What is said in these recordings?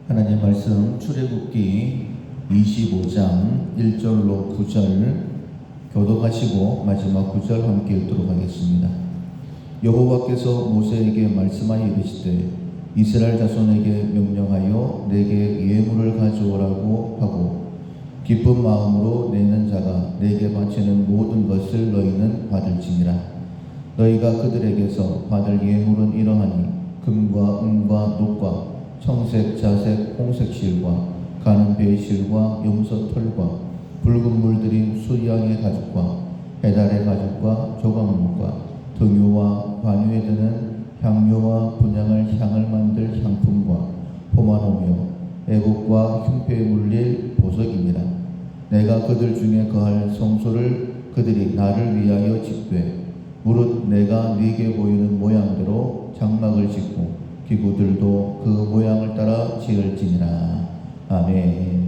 하나님 말씀 출애굽기 25장 1절로 9절 교독하시고 마지막 9절 함께 읽도록 하겠습니다. 여호와께서 모세에게 말씀하여 이르시되 이스라엘 자손에게 명령하여 내게 예물을 가져오라고 하고 기쁜 마음으로 내는 자가 내게 바치는 모든 것을 너희는 받을지니라. 너희가 그들에게서 받을 예물은 이러하니 금과 은과 녹과 청색, 자색, 홍색 실과 가는 배의 실과 염소 털과 붉은 물들인 수양의 가죽과 해달의 가죽과 조각목과 등유와 관유에 드는 향료와 분향할 향을 만들 향품과 포마노며 애국과 흉패에 물릴 보석이니라. 내가 그들 중에 거할 성소를 그들이 나를 위하여 짓되 무릇 내가 네게 보이는 모양대로 장막을 짓고 기구들도 그 모양을 따라 지을지니라. 아멘.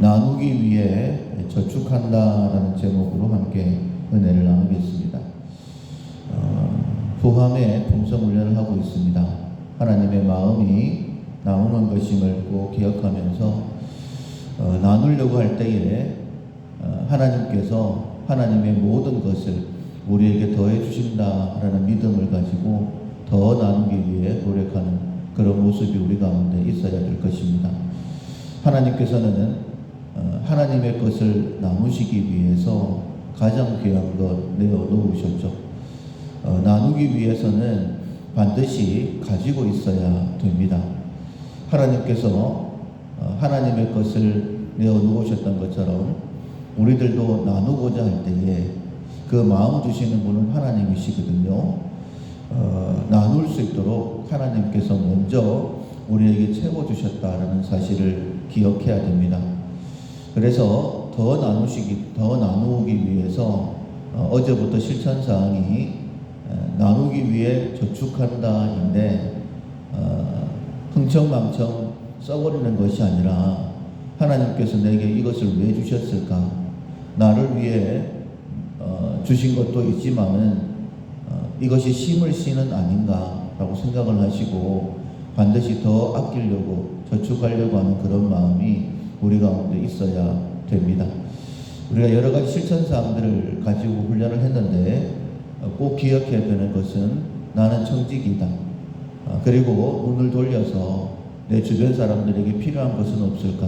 나누기 위해 저축한다라는 제목으로 함께 은혜를 나누겠습니다. 후함에 통성훈련을 하고 있습니다. 하나님의 마음이 나누는 것임을 꼭 기억하면서 나누려고 할 때에 하나님께서 하나님의 모든 것을 우리에게 더해 주신다라는 믿음을 가지고 더 나누기 위해 노력하는 그런 모습이 우리 가운데 있어야 될 것입니다. 하나님께서는 하나님의 것을 나누시기 위해서 가장 귀한 것 내어놓으셨죠. 나누기 위해서는 반드시 가지고 있어야 됩니다. 하나님께서 하나님의 것을 내어놓으셨던 것처럼 우리들도 나누고자 할 때에 그 마음 주시는 분은 하나님이시거든요. 나눌 수 있도록 하나님께서 먼저 우리에게 채워주셨다라는 사실을 기억해야 됩니다. 그래서 더 나누기 위해서 어제부터 실천사항이 나누기 위해 저축한다인데 흥청망청 써버리는 것이 아니라 하나님께서 내게 이것을 왜 주셨을까? 나를 위해 주신 것도 있지만은 이것이 심을 씨는 아닌가라고 생각을 하시고 반드시 더 아끼려고 저축하려고 하는 그런 마음이 우리 가운데 있어야 됩니다. 우리가 여러 가지 실천사항들을 가지고 훈련을 했는데 꼭 기억해야 되는 것은 나는 청직이다. 그리고 눈을 돌려서 내 주변 사람들에게 필요한 것은 없을까?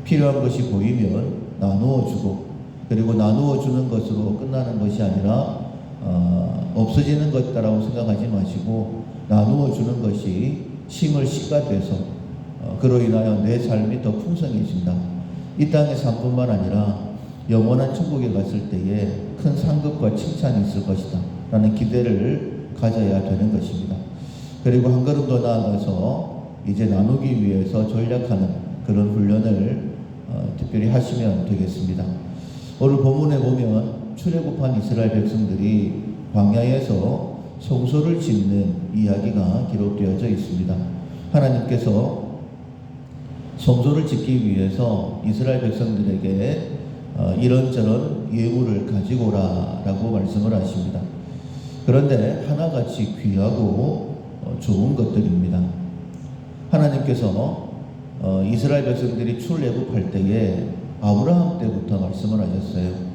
필요한 것이 보이면 나누어 주고, 그리고 나누어 주는 것으로 끝나는 것이 아니라 없어지는 것이라고 생각하지 마시고 나누어 주는 것이 심을 씨가 돼서 그로 인하여 내 삶이 더 풍성해진다. 이 땅의 삶뿐만 아니라 영원한 천국에 갔을 때에 큰 상급과 칭찬이 있을 것이다 라는 기대를 가져야 되는 것입니다. 그리고 한 걸음 더 나아가서 이제 나누기 위해서 전략하는 그런 훈련을 특별히 하시면 되겠습니다. 오늘 본문에 보면 출애굽한 이스라엘 백성들이 광야에서 성소를 짓는 이야기가 기록되어져 있습니다. 하나님께서 성소를 짓기 위해서 이스라엘 백성들에게 이런저런 예물을 가지고 오라라고 말씀을 하십니다. 그런데 하나같이 귀하고 좋은 것들입니다. 하나님께서 이스라엘 백성들이 출애굽할 때에 아브라함 때부터 말씀을 하셨어요.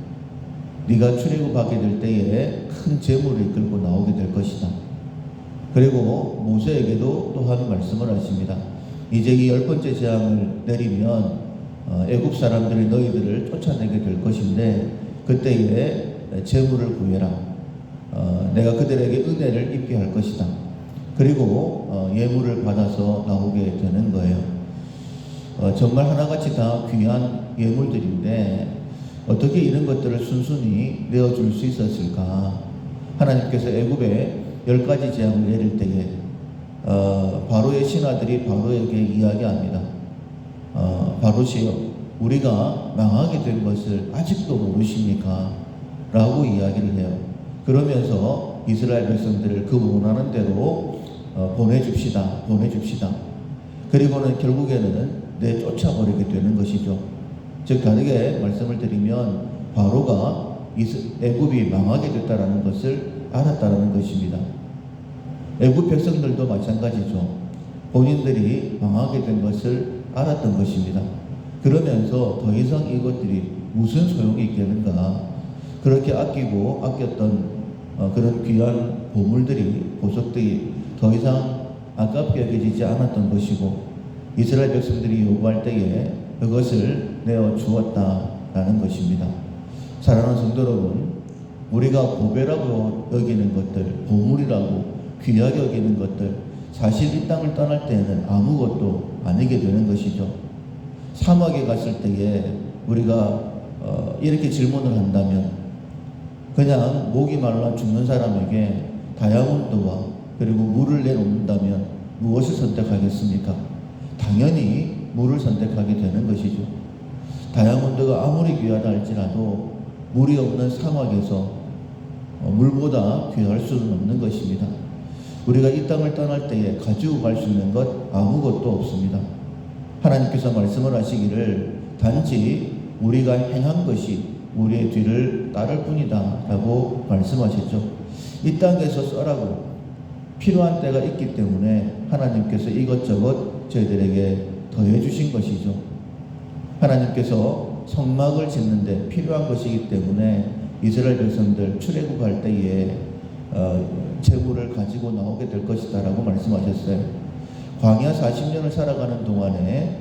네가 출애굽하게 될 때에 큰 재물을 이끌고 나오게 될 것이다. 그리고 모세에게도 또한 말씀을 하십니다. 이제 이 10번째 재앙을 내리면 애굽 사람들이 너희들을 쫓아내게 될 것인데 그때에 재물을 구해라. 내가 그들에게 은혜를 입게 할 것이다. 그리고 예물을 받아서 나오게 되는 거예요. 정말 하나같이 다 귀한 예물들인데 어떻게 이런 것들을 순순히 내어줄 수 있었을까? 하나님께서 애굽에 10가지 재앙을 내릴 때에 바로의 신하들이 바로에게 이야기합니다. 바로시여, 우리가 망하게 된 것을 아직도 모르십니까? 라고 이야기를 해요. 그러면서 이스라엘 백성들을 그 원하는 대로 보내줍시다. 그리고는 결국에는 내쫓아버리게 되는 것이죠. 즉 다르게 말씀을 드리면 바로가 애굽이 망하게 됐다라는 것을 알았다라는 것입니다. 애굽 백성들도 마찬가지죠. 본인들이 망하게 된 것을 알았던 것입니다. 그러면서 더 이상 이것들이 무슨 소용이 있겠는가, 그렇게 아끼고 아꼈던 그런 귀한 보물들이, 보석들이 더 이상 아깝게 여겨지지 않았던 것이고, 이스라엘 백성들이 요구할 때에 그것을 내어 주었다라는 것입니다. 사랑하는 성도 여러분, 우리가 보배라고 여기는 것들, 보물이라고 귀하게 여기는 것들, 사실 이 땅을 떠날 때에는 아무것도 아니게 되는 것이죠. 사막에 갔을 때에 우리가 이렇게 질문을 한다면, 그냥 목이 말라 죽는 사람에게 다이아몬드와 그리고 물을 내놓는다면 무엇을 선택하겠습니까? 당연히 물을 선택하게 되는 것이죠. 다이아몬드가 아무리 귀하다 할지라도 물이 없는 사막에서 물보다 귀할 수는 없는 것입니다. 우리가 이 땅을 떠날 때에 가지고 갈 수 있는 것 아무것도 없습니다. 하나님께서 말씀을 하시기를 단지 우리가 행한 것이 우리의 뒤를 따를 뿐이다 라고 말씀하셨죠. 이 땅에서 써라고 필요한 때가 있기 때문에 하나님께서 이것저것 저희들에게 더해 주신 것이죠. 하나님께서 성막을 짓는데 필요한 것이기 때문에 이스라엘 백성들 출애굽할 때에 재물을 가지고 나오게 될 것이다 라고 말씀하셨어요. 광야 40년을 살아가는 동안에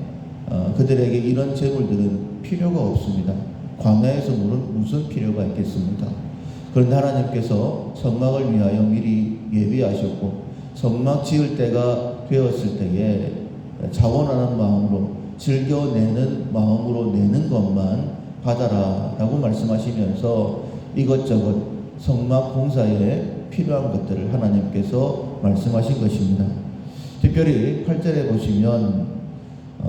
그들에게 이런 재물들은 필요가 없습니다. 광야에서 무슨 필요가 있겠습니까? 그런데 하나님께서 성막을 위하여 미리 예비하셨고, 성막 지을 때가 되었을 때에 자원하는 마음으로, 즐겨내는 마음으로 내는 것만 받아라 라고 말씀하시면서 이것저것 성막 공사에 필요한 것들을 하나님께서 말씀하신 것입니다. 특별히 8절에 보시면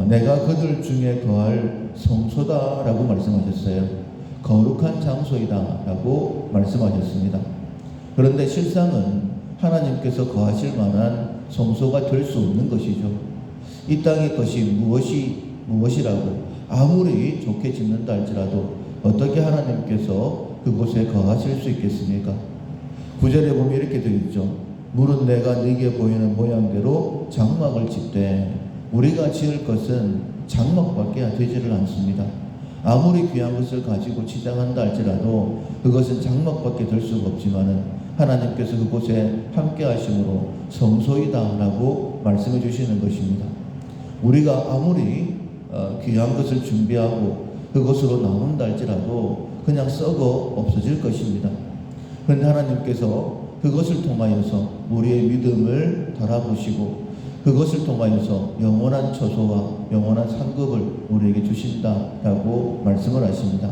내가 그들 중에 거할 성소다 라고 말씀하셨어요. 거룩한 장소이다 라고 말씀하셨습니다. 그런데 실상은 하나님께서 거하실 만한 성소가 될 수 없는 것이죠. 이 땅의 것이 무엇이라고 아무리 좋게 짓는다 할지라도 어떻게 하나님께서 그곳에 거하실 수 있겠습니까? 9절에 보면 이렇게 되어 있죠. 물은 내가 네게 보이는 모양대로 장막을 짓되, 우리가 지을 것은 장막밖에 되지를 않습니다. 아무리 귀한 것을 가지고 치장한다 할지라도 그것은 장막밖에 될 수가 없지만은 하나님께서 그곳에 함께 하심으로 성소이다 라고 말씀해 주시는 것입니다. 우리가 아무리 귀한 것을 준비하고 그것으로 나온다 할지라도 그냥 썩어 없어질 것입니다. 그런데 하나님께서 그것을 통하여서 우리의 믿음을 달아보시고 그것을 통하여서 영원한 처소와 영원한 상급을 우리에게 주신다라고 말씀을 하십니다.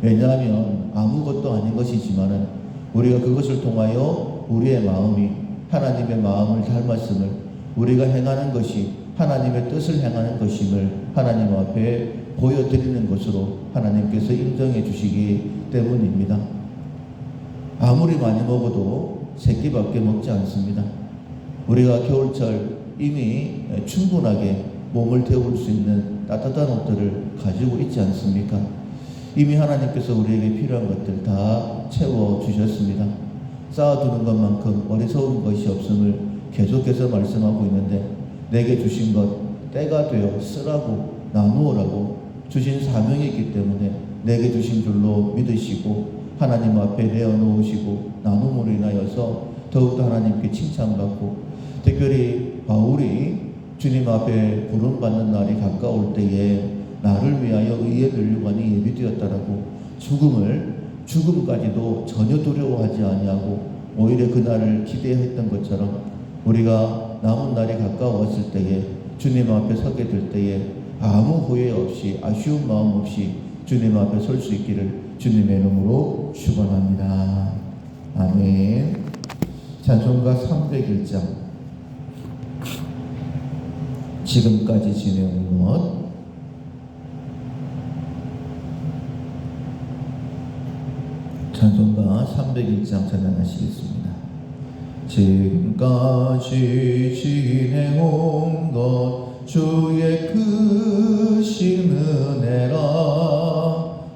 왜냐하면 아무것도 아닌 것이지만은 우리가 그것을 통하여 우리의 마음이 하나님의 마음을 닮았음을, 우리가 행하는 것이 하나님의 뜻을 행하는 것임을 하나님 앞에 보여드리는 것으로 하나님께서 인정해 주시기 때문입니다. 아무리 많이 먹어도 새끼밖에 먹지 않습니다. 우리가 겨울철 이미 충분하게 몸을 데울 수 있는 따뜻한 옷들을 가지고 있지 않습니까? 이미 하나님께서 우리에게 필요한 것들 다 채워주셨습니다. 쌓아두는 것만큼 어리석은 것이 없음을 계속해서 말씀하고 있는데, 내게 주신 것 때가 되어 쓰라고 나누어라고 주신 사명이 있기 때문에 내게 주신 줄로 믿으시고 하나님 앞에 내어놓으시고 나눔으로 인하여서 더욱더 하나님께 칭찬받고, 특별히 바울이 주님 앞에 부름받는 날이 가까울 때에 나를 위하여 의의 면류관이 예비되었다라고 죽음까지도 전혀 두려워하지 아니하고 오히려 그날을 기대했던 것처럼 우리가 남은 날이 가까웠을 때에 주님 앞에 서게 될 때에 아무 후회 없이 아쉬운 마음 없이 주님 앞에 설 수 있기를 주님의 이름으로 축원합니다. 아멘. 찬송가 301장 지금까지 지내온 것. 찬송가 301장 찬양하시겠습니다. 지금까지 지내온 것 주의 크신 은혜라,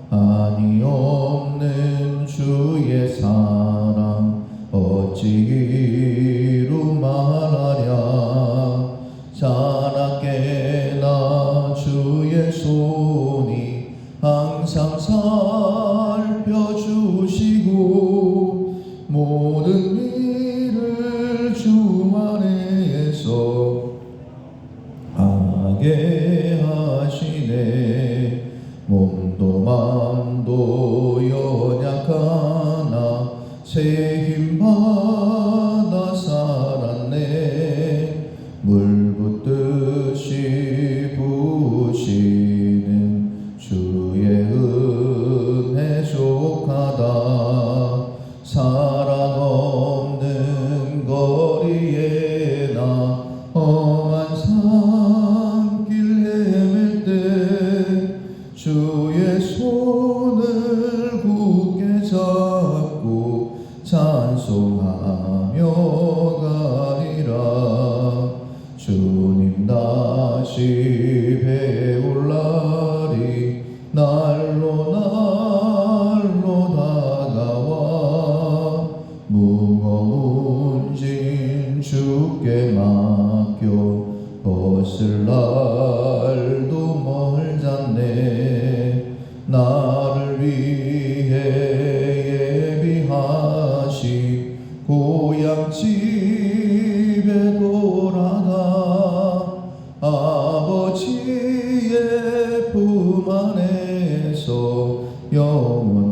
한이 없는 주의 사랑 어찌 이루 말하랴. 살펴주시고 모든 일을 주 안에서 하게 하시네. 몸도 맘도 연약하나 새 힘받아 살았네. 물 붓듯이 부으시는 주의 은혜 족하다. 사랑 없는 거리에 나 험한 산길 헤맬 때 주의 손을 굳게 잡고 찬송하며 가리라. 주님 다시 배울 날이 날로 다가와 무거운 짐 주께 맡겨 벗을 날도 멀잖네. 나를 위해 예비하신 고향 집에 돌아가 아버지의 품 안에서 영원